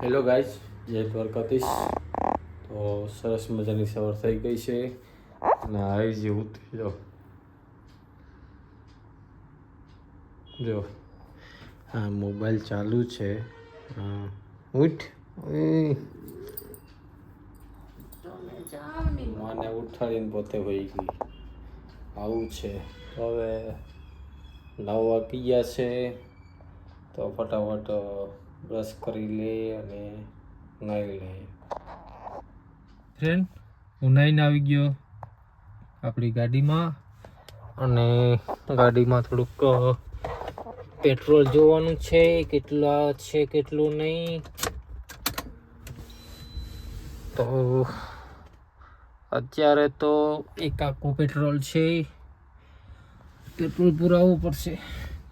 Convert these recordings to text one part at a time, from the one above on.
Hello guys, જય દ્વારકાધીશ. તો સરસ મજાની સવાર થઈ ગઈ છે અને આવી જેવું જો હા મોબાઈલ ચાલુ છે. હા ઉઠ માને ઉઠાડીને પોતે વહી ગઈ. આવું છે. તો હવે 9 વાગી ગયા છે તો ફટાફટ બ્રશ કરી લે અને નાહી લે. ફ્રેન્ડ હું નાહીને આવી ગયો આપણી ગાડીમાં અને ગાડીમાં થોડુંક પેટ્રોલ જોવાનું છે, કેટલા છે કેટલું નહીં. તો અત્યારે તો એક આખું પેટ્રોલ છે. પેટ્રોલ પુરાવવું પડશે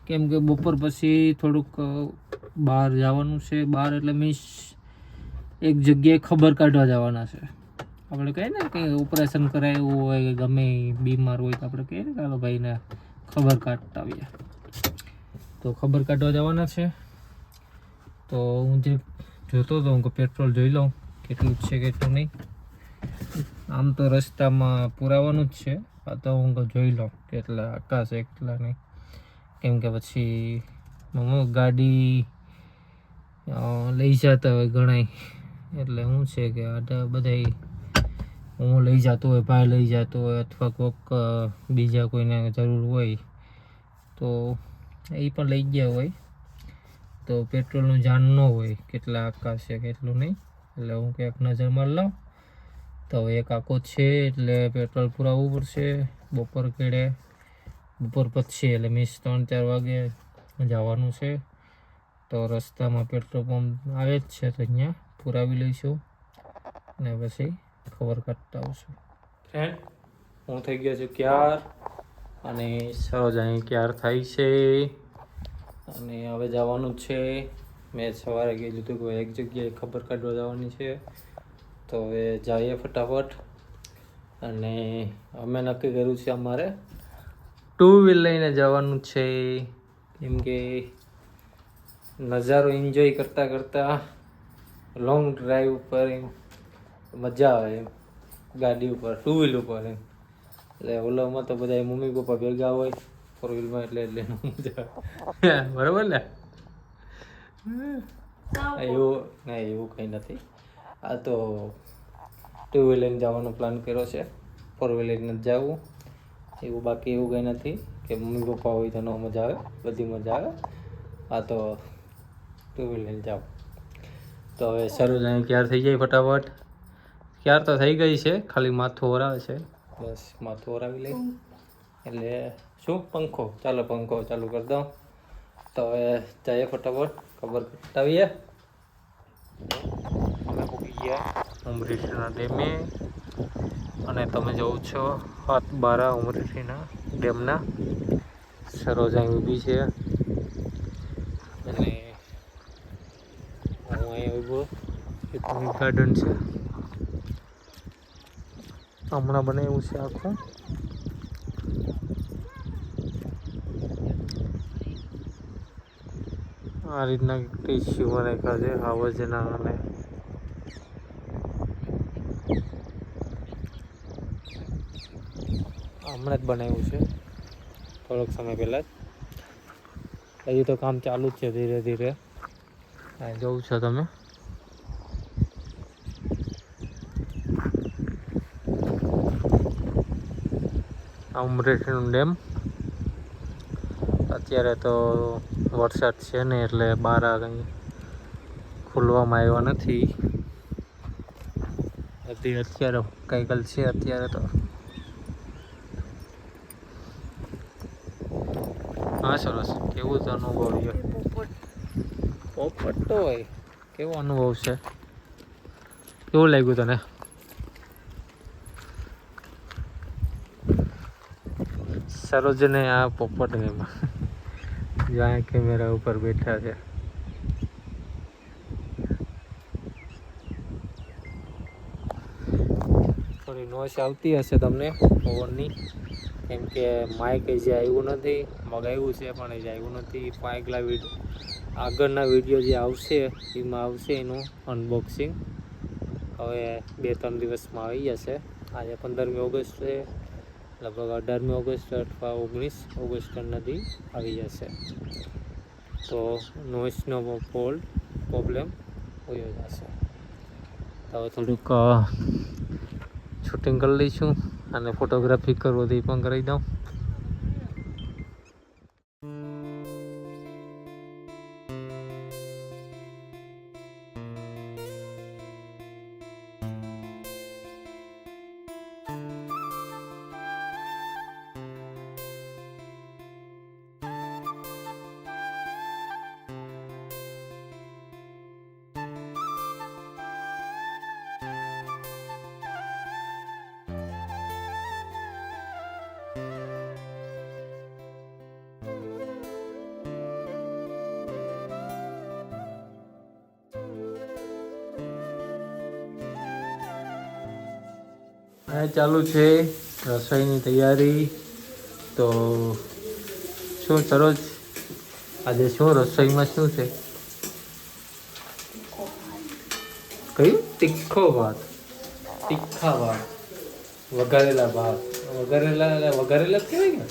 કેમ કે બપોર પછી થોડુંક બહાર જવાનું છે. બહાર એટલે મીન્સ એક જગ્યાએ ખબર કાઢવા જવાના છે. આપણે કહીએ ને કે ઓપરેશન કરાવ્યું હોય, ગમે બીમાર હોય તો આપણે કહીએ ને ચાલો ભાઈને ખબર કાઢતા આવીએ. તો ખબર કાઢવા જવાના છે. તો હું જે જોતો હતો હું પેટ્રોલ જોઈ લઉં કેટલું છે કેટલું નહીં. આમ તો રસ્તામાં પુરાવાનું જ છે. આ તો હું જોઈ લઉં કેટલા આકાશ કેટલા નહીં. કેમ કે પછી ગાડી લઈ જતા હોય ઘણાય, એટલે શું છે કે આ બધા હું લઈ જતો હોય, ભાઈ લઈ જતો હોય અથવા કોઈક બીજા કોઈને જરૂર હોય તો એ પણ લઈ ગયા હોય તો પેટ્રોલનું જાણ ન હોય કેટલા આકાશ છે કેટલું નહીં. એટલે હું કંઈક નજર મારી લઉં. તો એક આખો છે એટલે પેટ્રોલ પુરાવવું પડશે બપોર કેડે, બપોર પછી એટલે મીન્સ 3-4 વાગે જવાનું છે. તો રસ્તામાં પેટ્રોલ પંપ આવે જ છે તો અહીંયા પુરાવી લઈશું અને પછી ખબર કાઢતા આવશું. ફ્રેન્ડ હું થઈ ગયો છું ક્યાર અને સરોજ અહીં ક્યાર થાય છે અને હવે જવાનું છે. મેં સવારે કીધું હતું કે એક જગ્યાએ ખબર કાઢવા જવાની છે. તો હવે જઈએ ફટાફટ. અને અમે નક્કી કર્યું છે અમારે 2 વ્હીલ લઈને જવાનું છે. કેમ કે નજારો એન્જોય કરતાં કરતાં લોંગ ડ્રાઈવ ઉપર મજા આવે એમ, ગાડી ઉપર 2 વ્હીલ ઉપર એમ. એટલે ઓલામાં તો બધા મમ્મી પપ્પા ભેગા હોય 4 વ્હીલમાં એટલે મજા આવે. બરાબર ને? એવું નહીં, એવું કંઈ નથી. આ તો 2 વ્હીલ લઈને જવાનો પ્લાન કર્યો છે. 4 વ્હીલ લઈને જ જવું એવું, બાકી એવું કંઈ નથી કે મમ્મી પપ્પા હોય તો ન મજા આવે, બધી મજા આવે. આ તો 2 વ્હીલ લઈને જાઓ. તો હવે સરોજ અહીં ક્યાર થઈ જાય ફટાફટ. ક્યાર તો થઈ ગઈ છે, ખાલી માથું ઓરાવે છે. બસ માથું ઓરાવી લઈ એટલે શું પંખો, ચાલો પંખો ચાલુ કરી દઉં. તો હવે જઈએ ફટાફટ ખબર કાઢીએ. અમે પૂકી ગયા ઉમરેઠીના ડેમે અને તમે જોવો છો હાથબારા ઉમરેઠીના ડેમના. સરોજ અહીં ઊભી છે અને હું અહીં ઊભો. એક ગાર્ડન છે હમણાં બનાવ્યું છે આખું. આ રીતના ટીસ્યુ રાખ્યા છે આવજના અને હમણાં જ બનાવ્યું છે થોડોક સમય પહેલાં જ. હજી તો કામ ચાલુ જ છે ધીરે ધીરે. આ જોઉં છો તમે. આ ઉમરેઠીનું ડેમ. અત્યારે તો વરસાદ છે ને એટલે બહાર કંઈ ખોલવામાં આવ્યા નથી. અત્યારે કાંઈકલ છે અત્યારે તો. હા સરસ. કેવું તો અનુભવ રહ્યો? પોપટ તો હોય. કેવો અનુભવ છે? કેવું લાગ્યું તને? સરોજને આ પોપટ એમાં જ્યાં કેમેરા ઉપર બેઠા છે. થોડી નોઈસ આવતી હશે તમને પવનની, કેમ કે માઇક જે આવ્યું નથી. મગાવ્યું છે પણ એ આવ્યું નથી. આગળના વિડીયો જે આવશે એમાં આવશે એનું અનબોક્સિંગ. હવે 2-3 દિવસમાં આવી જશે. આજે 15મી ઓગસ્ટ છે, લગભગ 18મી ઓગસ્ટ અથવા 19 ઓગસ્ટ નદી આવી જશે. તો નોઇસનો પ્રોબ્લેમ હોય જશે. હવે થોડુંક શૂટિંગ કરી લઈશું અને ફોટોગ્રાફી કરવો તો એ પણ કરી દઉં. આ ચાલુ છે રસોઈની તૈયારી. તો શું સરોજ, આજે શું રસોઈમાં શું છે? કયું? તીખો ભાત, તીખા ભાત, વઘારેલા ભાત. વઘારેલા કહેવાય ને?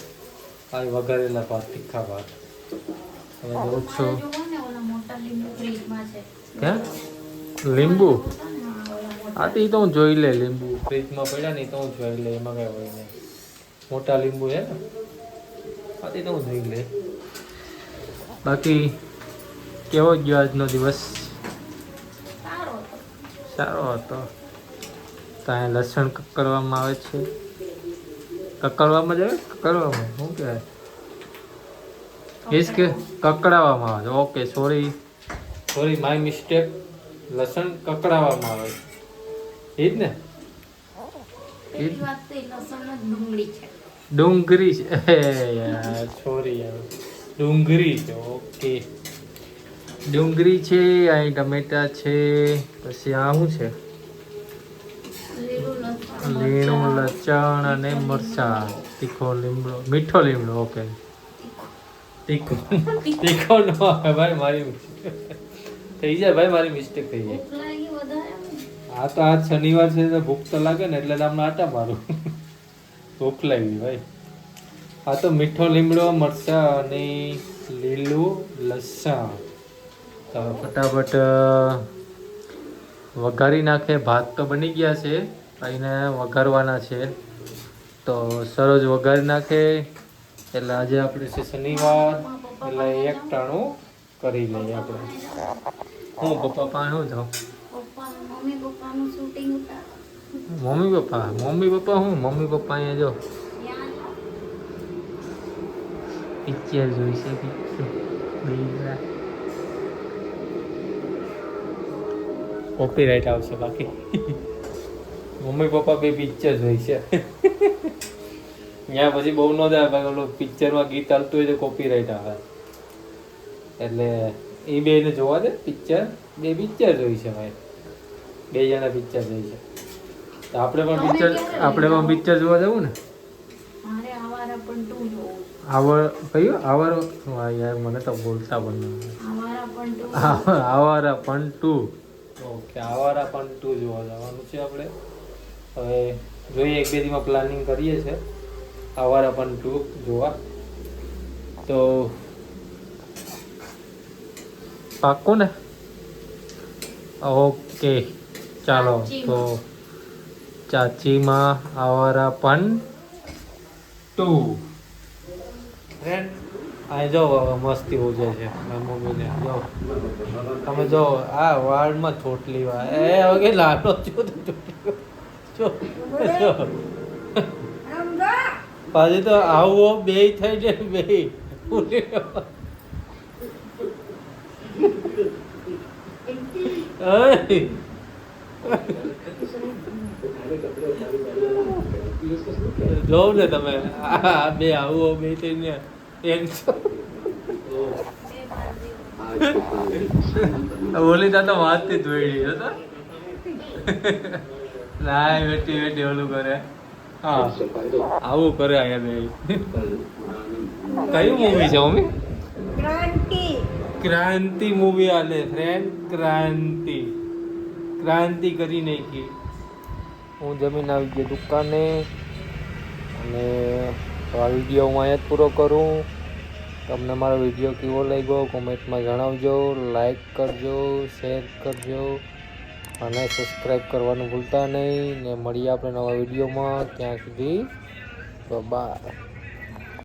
હા, વઘારેલા ભાત, તીખા ભાત. હવે જોઉં છું. ક્યાં લીંબુ? હા, તો એ તો હું જોઈ લે. લીંબુ ફ્રીજમાં પડ્યા ને તો હું જોઈ લે. એમાં કઈ હોય નહીં. મોટા લીંબુ છે ને? હા, તો હું જોઈ લે. બાકી કેવો ગયો આજનો દિવસ? સારો હતો. તો અહીંયા લસણ કકડવામાં આવે છે. કકડવામાં જ આવે? કકડવામાં શું કહેવાય? કે કકડાવવામાં આવે છે. Okay, sorry my mistake. લસણ કકડાવવામાં આવે છે, એ જ ને? ડુંગળી છે યાર, સોરી યાર, ડુંગળી છે. ઓકે, ડુંગળી છે. અહીં ટમેટા છે. પછી આ શું છે? લીલું લસણ અને મરચાં. તીખો લીમડો, મીઠો લીમડો. ઓકે, તીખો નો આવે ભાઈ, મારી થઈ જાય ભાઈ, મારી મિસ્ટેક થઈ જાય. હા, તો આજ શનિવાર છે તો ભૂખ તો લાગે ને, એટલે તમને આટા મારું. ભૂખ લાગી ભાઈ. હા, તો મીઠો લીમડો, મરચાં અને લીલું લસણ. તો ફટાફટ વઘારી નાખે. ભાત તો બની ગયા છે, એને વઘારવાના છે. તો સરોજ વઘારી નાખે. એટલે આજે આપણે છે શનિવાર, એટલે એક ટાણું કરી લઈએ આપણે. હું પપ્પા પાસે શું જાઉં? મમ્મી પપ્પા હું મમ્મી પપ્પા અહીંયા જો પિક્ચર જોઈ છે. કોપીરાઈટ આવશે બાકી. મમ્મી પપ્પા બે પિક્ચર જોઈ છે. ત્યાં પછી બહુ ન જાય ભાઈ, ઓલો પિક્ચરમાં ગીત ચાલતું હોય તો કોપીરાઈટ આવે. એટલે એ બેને જોવા દે પિક્ચર. બે પિક્ચર જોઈ છે ભાઈ, 2 જણા પિક્ચર જોઈ છે. તો આપણે પણ પિક્ચર જોવા જવું ને? કયું આવારો? યાર મને તો બોલતા પણ આવારા પણ 2. ઓકે, આવારા પણ 2 જોવા જવાનું છે આપણે. હવે જોઈએ, 1-2 દીમાં પ્લાનિંગ કરીએ છીએ આવારા પણ 2 જોવા. તો પાક્કું ને? ઓકે, ચાલો. તો ચાચીમાં આવારા પણ 2. આ જો મસ્તી ઉજે છે મમ્મીને. જો તમે જો આ વાળમાં ચોટલી વા એ હવે લાડો પાછી તો આવું બે થઈ જાય. બે જોવ ને તમે, આ બે આવું બે થઈને બોલી તા તો વાત થી ધોઈ હતા. ના બેટી બેટી ઓલું કરે. હા, આવું કરે અહીંયા બે. કયું મૂવી છે મમ્મી? ક્રાંતિ. ક્રાંતિ મૂવી આલે ફ્રેન્ડ, ક્રાંતિ કરી નાખી. હું જમીન આવી ગયો દુકાને અને આ વિડીયો હું અહીંયા જ પૂરો કરું. તમને મારો વિડીયો કેવો લાગ્યો કોમેન્ટમાં જણાવજો, લાઈક કરજો, શેર કરજો અને સબસ્ક્રાઈબ કરવાનું ભૂલતા નહીં. ને મળીએ આપણે નવા વિડીયોમાં. ત્યાં સુધી બાય.